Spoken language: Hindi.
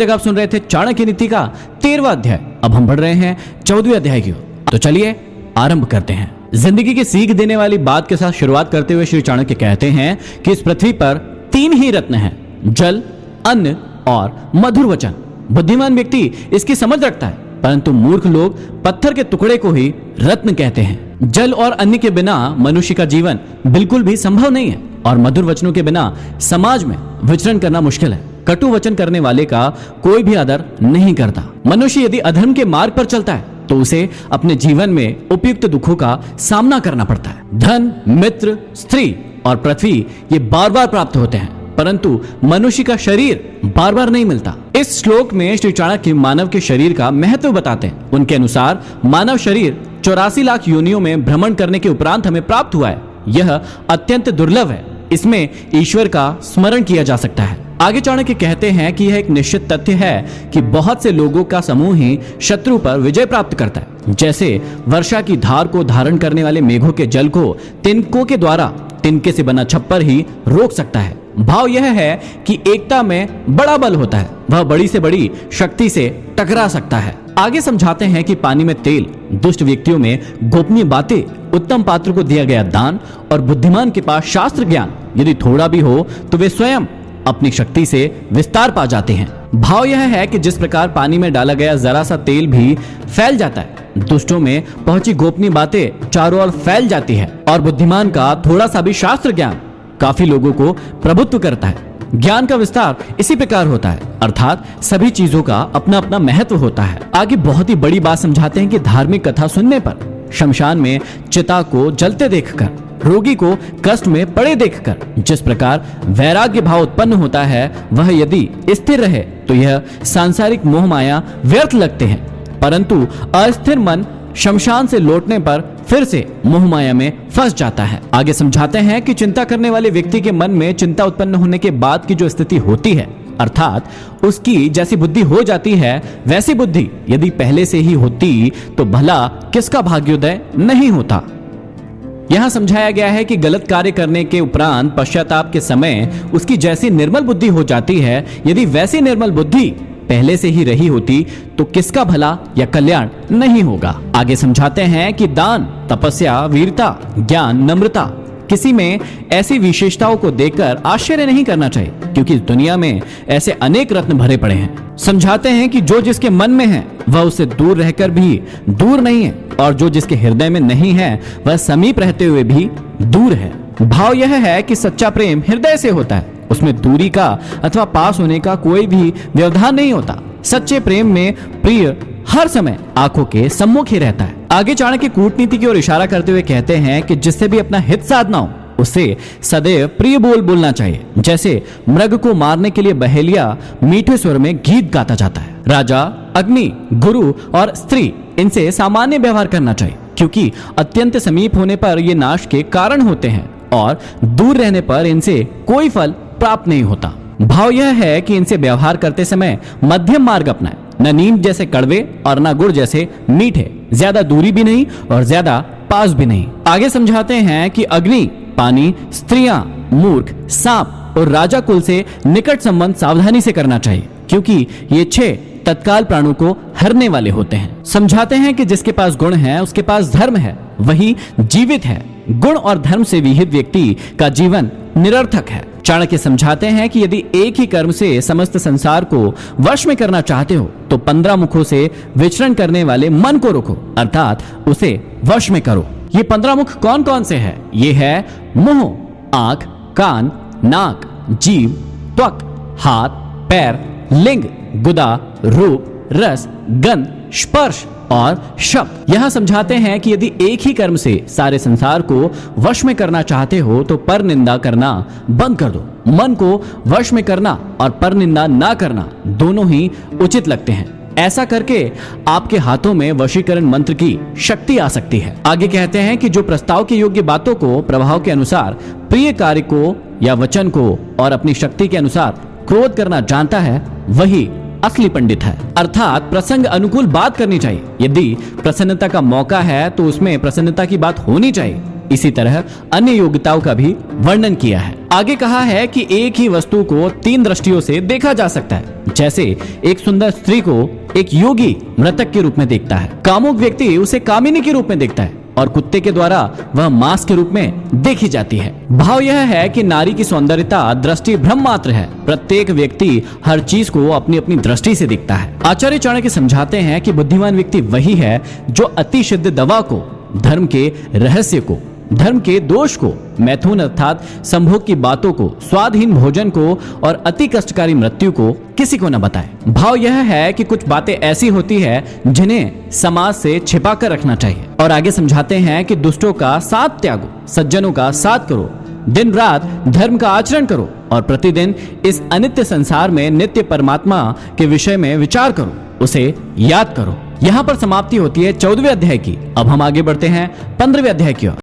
तक आप सुन रहे थे चाणक्य नीति का 13वां अध्याय। अब हम बढ़ रहे हैं 14वें अध्याय की ओर। तो चलिए आरंभ करते हैं। जिंदगी की सीख देने वाली बात के साथ शुरुआत करते हुए श्री चाणक्य कहते हैं कि इस पृथ्वी पर 3 ही रत्न हैं, जल, अन्न और मधुर वचन। बुद्धिमान व्यक्ति इसकी समझ रखता है, परंतु मूर्ख लोग पत्थर के टुकड़े को ही रत्न कहते हैं। जल और अन्न के बिना मनुष्य का जीवन बिल्कुल भी संभव नहीं है और मधुर वचनों के बिना समाज में विचरण करना मुश्किल है। कटु वचन करने वाले का कोई भी आदर नहीं करता। मनुष्य यदि अधर्म के मार्ग पर चलता है तो उसे अपने जीवन में उपयुक्त दुखों का सामना करना पड़ता है। धन, मित्र, स्त्री और पृथ्वी ये बार बार प्राप्त होते हैं, परंतु मनुष्य का शरीर बार बार नहीं मिलता। इस श्लोक में श्री चाणक्य मानव के शरीर का महत्व बताते हैं। उनके अनुसार मानव शरीर 84 लाख योनियों में भ्रमण करने के उपरांत हमें प्राप्त हुआ है। यह अत्यंत दुर्लभ है। इसमें ईश्वर का स्मरण किया जा सकता है। आगे चाणक्य कहते हैं कि यह एक निश्चित तथ्य है कि बहुत से लोगों का समूह ही शत्रु पर विजय प्राप्त करता है। जैसे वर्षा की धार को धारण करने वाले मेघों के जल को तिनकों के द्वारा तिनके से बना छप्पर ही रोक सकता है। भाव यह है कि एकता में बड़ा बल होता है, वह बड़ी से बड़ी शक्ति से टकरा सकता है। आगे समझाते हैं कि पानी में तेल, दुष्ट व्यक्तियों में गोपनीय बातें, उत्तम पात्र को दिया गया दान और बुद्धिमान के पास शास्त्र ज्ञान यदि थोड़ा भी हो तो वे स्वयं अपनी शक्ति से विस्तार पा जाते हैं। भाव यह है कि जिस प्रकार पानी में डाला गया जरा सा तेल भी फैल जाता है, दुष्टों में पहुंची गोपनीय बातें चारों ओर फैल जाती है और बुद्धिमान का थोड़ा सा भी शास्त्र ज्ञान काफी लोगों को प्रभुत्व करता है। ज्ञान का विस्तार इसी प्रकार होता है, अर्थात सभी चीजों का अपना अपना महत्व होता है। आगे बहुत ही बड़ी बात समझाते हैं कि धार्मिक कथा सुनने पर, शमशान में चिता को जलते देखकर, रोगी को कष्ट में पड़े देखकर जिस प्रकार वैराग्य भाव उत्पन्न होता है, वह यदि स्थिर रहे तो यह सांसारिक मोह माया व्यर्थ लगते हैं, परंतु अस्थिर मन शमशान से लौटने पर फिर से मोह माया में फंस जाता है। आगे समझाते हैं कि चिंता करने वाले व्यक्ति के मन में चिंता उत्पन्न होने के बाद की जो स्थिति होती है, अर्थात उसकी जैसी बुद्धि हो जाती है, वैसी बुद्धि यदि पहले से ही होती तो भला किसका भाग्योदय नहीं होता। यहाँ समझाया गया है कि गलत कार्य करने के उपरांत पश्चाताप के समय उसकी जैसी निर्मल बुद्धि हो जाती है, यदि वैसी निर्मल बुद्धि पहले से ही रही होती तो किसका भला या कल्याण नहीं होगा। आगे समझाते हैं कि दान, तपस्या, वीरता, ज्ञान, नम्रता, किसी में ऐसी विशेषताओं को देखकर आश्चर्य नहीं करना चाहिए, क्योंकि इस दुनिया में ऐसे अनेक रत्न भरे पड़े हैं। समझाते हैं कि जो जिसके मन में है वह उससे दूर रहकर भी दूर नहीं है, और जो जिसके हृदय में नहीं है वह समीप रहते हुए भी दूर है। भाव यह है कि सच्चा प्रेम हृदय से होता है, उसमें दूरी का अथवा पास होने का कोई भी व्यवधान नहीं होता। सच्चे प्रेम में प्रिय हर समय आंखों के सम्मुख ही रहता है। आगे चाणक्य कूटनीति की ओर इशारा करते हुए कहते हैं कि जिससे भी अपना हित साधना हो उसे सदैव प्रिय बोल बोलना चाहिए। जैसे मृग को मारने के लिए बहेलिया मीठे स्वर में गीत गाता जाता है। राजा, अग्नि, गुरु और स्त्री, इनसे सामान्य व्यवहार करना चाहिए, क्योंकि अत्यंत समीप होने पर ये नाश के कारण होते हैं और दूर रहने पर इनसे कोई फल प्राप्त नहीं होता। भाव यह है कि इनसे व्यवहार करते समय मध्यम मार्ग अपनाएं, न नीम जैसे कड़वे और न गुड़ जैसे मीठे, ज्यादा दूरी भी नहीं और ज्यादा पास भी नहीं। आगे समझाते हैं कि अग्नि, पानी, स्त्रियां, मूर्ख, सांप और राजा कुल से निकट संबंध सावधानी से करना चाहिए, क्योंकि ये 6 तत्काल प्राणों को हरने वाले होते हैं। समझाते हैं कि जिसके पास गुण है उसके पास धर्म है, वही जीवित है। गुण और धर्म से विहित व्यक्ति का जीवन निरर्थक है। चाणक्य समझाते हैं कि यदि एक ही कर्म से समस्त संसार को वश में करना चाहते हो तो 15 मुखों से विचरण करने वाले मन को रोको, अर्थात उसे वश में करो। ये 15 मुख कौन कौन से हैं? ये है मुंह, आंख, कान, नाक, जीभ, त्वक, हाथ, पैर, लिंग, गुदा, रूप, रस, गंध, स्पर्श और शब्द। यह समझाते हैं कि यदि एक ही कर्म से सारे संसार को वश में करना चाहते हो तो पर निंदा करना बंद कर दो। मन को वश में करना और पर निंदा ना करना दोनों ही उचित लगते हैं। ऐसा करके आपके हाथों में वशीकरण मंत्र की शक्ति आ सकती है। आगे कहते हैं कि जो प्रस्ताव के योग्य बातों को प्रभाव के अनुसार, प्रिय कार्य को या वचन को और अपनी शक्ति के अनुसार क्रोध करना जानता है, वही असली पंडित है। अर्थात प्रसंग अनुकूल बात करनी चाहिए। यदि प्रसन्नता का मौका है तो उसमें प्रसन्नता की बात होनी चाहिए। इसी तरह अन्य योग्यताओं का भी वर्णन किया है। आगे कहा है कि एक ही वस्तु को 3 दृष्टियों से देखा जा सकता है। जैसे एक सुंदर स्त्री को एक योगी मृतक के रूप में देखता है, कामुक व्यक्ति उसे कामिनी के रूप में देखता है और कुत्ते के द्वारा वह मांस के रूप में देखी जाती है। भाव यह है कि नारी की सौंदर्यता दृष्टि भ्रम मात्र है। प्रत्येक व्यक्ति हर चीज को अपनी अपनी दृष्टि से दिखता है। आचार्य चाणक्य समझाते हैं कि बुद्धिमान व्यक्ति वही है जो अति शुद्ध दवा को, धर्म के रहस्य को, धर्म के दोष को, मैथुन अर्थात संभोग की बातों को, स्वादहीन भोजन को और अति कष्टकारी मृत्यु को किसी को न बताए। भाव यह है कि कुछ बातें ऐसी होती है जिन्हें समाज से छिपा कर रखना चाहिए। और आगे समझाते हैं कि दुष्टों का साथ त्यागो, सज्जनों का साथ करो, दिन रात धर्म का आचरण करो और प्रतिदिन इस अनित्य संसार में नित्य परमात्मा के विषय में विचार करो, उसे याद करो। यहाँ पर समाप्ति होती है 14वें अध्याय की। अब हम आगे बढ़ते हैं 15वें अध्याय की ओर।